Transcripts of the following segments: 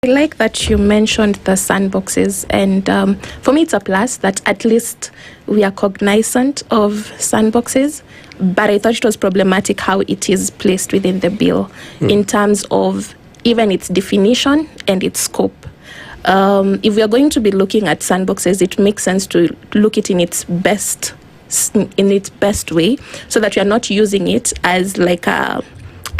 I like that you mentioned the sandboxes, and for me it's a plus that at least we are cognizant of sandboxes, but I thought it was problematic how it is placed within the bill in terms of even its definition and its scope. If we are going to be looking at sandboxes, it makes sense to look at it in its best way, so that we are not using it as like a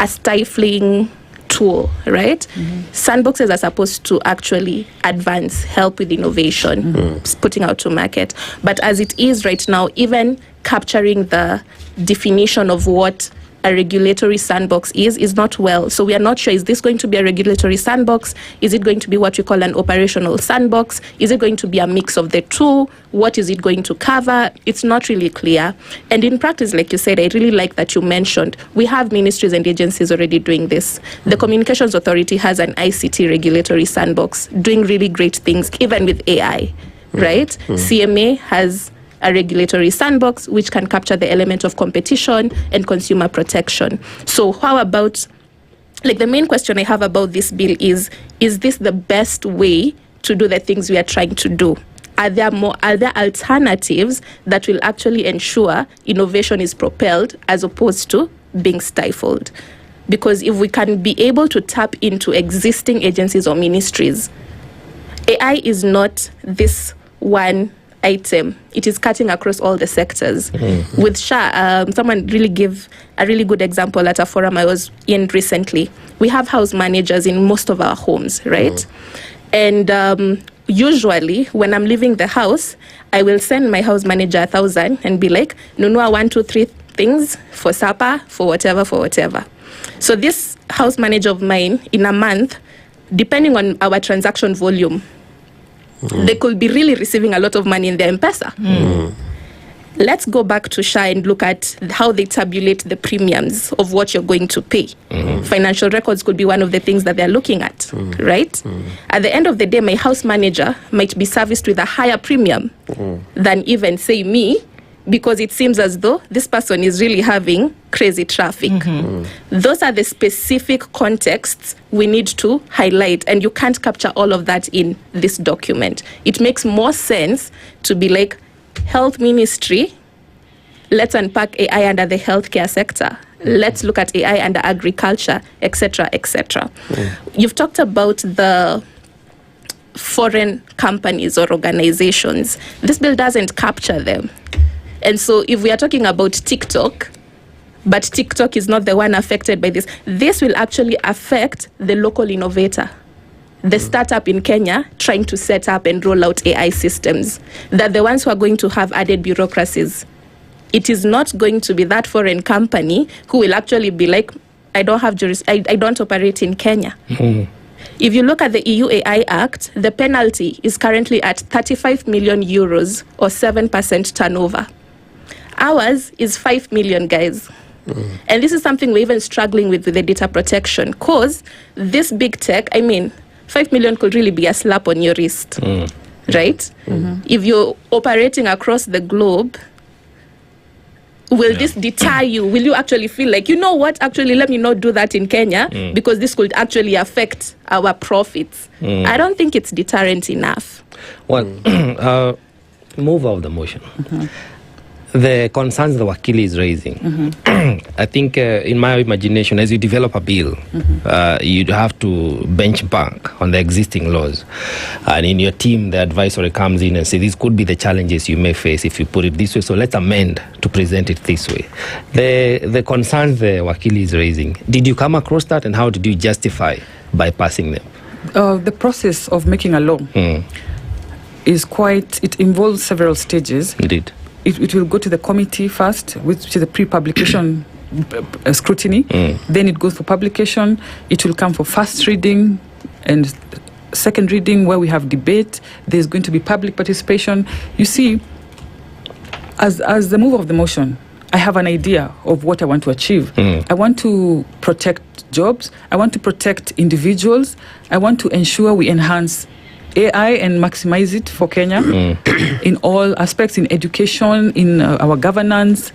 stifling tool, right? Sandboxes are supposed to actually advance, help with innovation, putting out to market. But as it is right now, even capturing the definition of what a regulatory sandbox is not well. So we are not sure, is this going to be a regulatory sandbox? Is it going to be what we call an operational sandbox? Is it going to be a mix of the two? What is it going to cover? It's not really clear. And in practice, like you said, I really like that you mentioned, we have ministries and agencies already doing this. The Communications Authority has an ICT regulatory sandbox, doing really great things, even with AI, right? CMA has a regulatory sandbox which can capture the element of competition and consumer protection. So how about, like, the main question I have about this bill is this the best way to do the things we are trying to do? Are there alternatives that will actually ensure innovation is propelled as opposed to being stifled? Because if we can be able to tap into existing agencies or ministries, AI is not this one item. It is cutting across all the sectors. With SHA, someone really gave a really good example at a forum I was in recently. We have house managers in most of our homes, right? And usually when I'm leaving the house, I will send my house manager 1,000 and be like, Nunua 1, 2, 3 things for supper, for whatever. So this house manager of mine, in a month, depending on our transaction volume, they could be really receiving a lot of money in their M-Pesa. Let's go back to SHA and look at how they tabulate the premiums of what you're going to pay. Financial records could be one of the things that they're looking at, right? At the end of the day, my house manager might be serviced with a higher premium than even, say, me, because it seems as though this person is really having crazy traffic. Those are the specific contexts we need to highlight, and you can't capture all of that in this document. It makes more sense to be like, health ministry, let's unpack AI under the healthcare sector. Let's look at AI under agriculture, etc., etc. You've talked about the foreign companies or organizations. This bill doesn't capture them. And so if we are talking about TikTok, but TikTok is not the one affected by this, this will actually affect the local innovator, the startup in Kenya trying to set up and roll out AI systems. They're the ones who are going to have added bureaucracies. It is not going to be that foreign company who will actually be like, I don't operate in Kenya. If you look at the EU AI Act, the penalty is currently at 35 million euros or 7% turnover. Ours is 5 million, guys. And this is something we're even struggling with the data protection, because this big tech, 5 million could really be a slap on your wrist, right? If you're operating across the globe, will this deter you? Will you actually feel like, you know what, actually, let me not do that in Kenya because this could actually affect our profits? I don't think it's deterrent enough. Well, move of the motion. The concerns the Wakili is raising, I think in my imagination, as you develop a bill, you'd have to benchmark on the existing laws. And in your team, the advisory comes in and says, these could be the challenges you may face if you put it this way, so let's amend to present it this way. The concerns the Wakili is raising, did you come across that, and how did you justify bypassing them? The process of making a law is it involves several stages. Indeed. It will go to the committee first, which is the pre-publication scrutiny. Then it goes for publication. It will come for first reading and second reading, where we have debate. There's going to be public participation. You see, as the mover of the motion, I have an idea of what I want to achieve. I want to protect jobs. I want to protect individuals. I want to ensure we enhance AI and maximize it for Kenya in all aspects, in education, in our governance,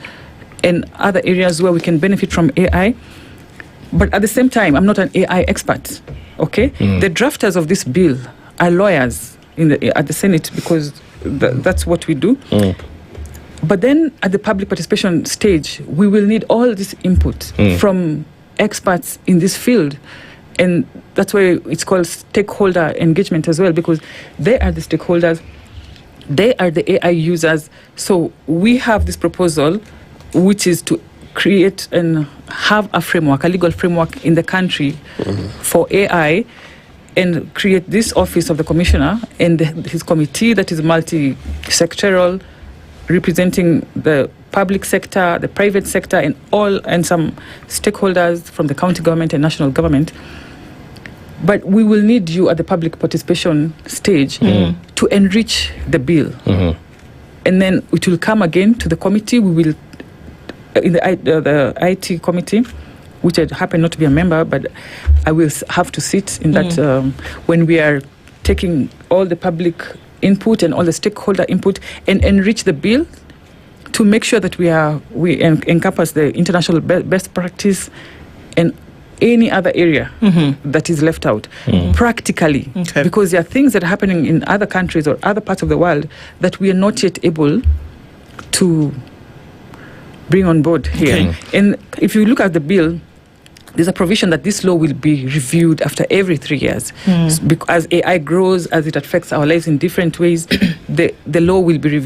and other areas where we can benefit from AI. But at the same time, I'm not an AI expert. Okay, the drafters of this bill are lawyers at the Senate, because that's what we do. But then at the public participation stage, we will need all this input from experts in this field. And that's why it's called stakeholder engagement as well, because they are the stakeholders, they are the AI users. So we have this proposal, which is to create and have a framework, a legal framework in the country for AI, and create this office of the commissioner and his committee that is multi-sectoral, representing the public sector, the private sector, and some stakeholders from the county government and national government. But we will need you at the public participation stage to enrich the bill. And then it will come again to the committee. We will, in the IT committee, which I happen not to be a member, but I will have to sit in that when we are taking all the public input and all the stakeholder input and enrich the bill to make sure that we encompass the international best practice and any other area that is left out practically, because there are things that are happening in other countries or other parts of the world that we are not yet able to bring on board here. And if you look at the bill, there's a provision that this law will be reviewed after every 3 years. As AI grows, as it affects our lives in different ways, the law will be reviewed.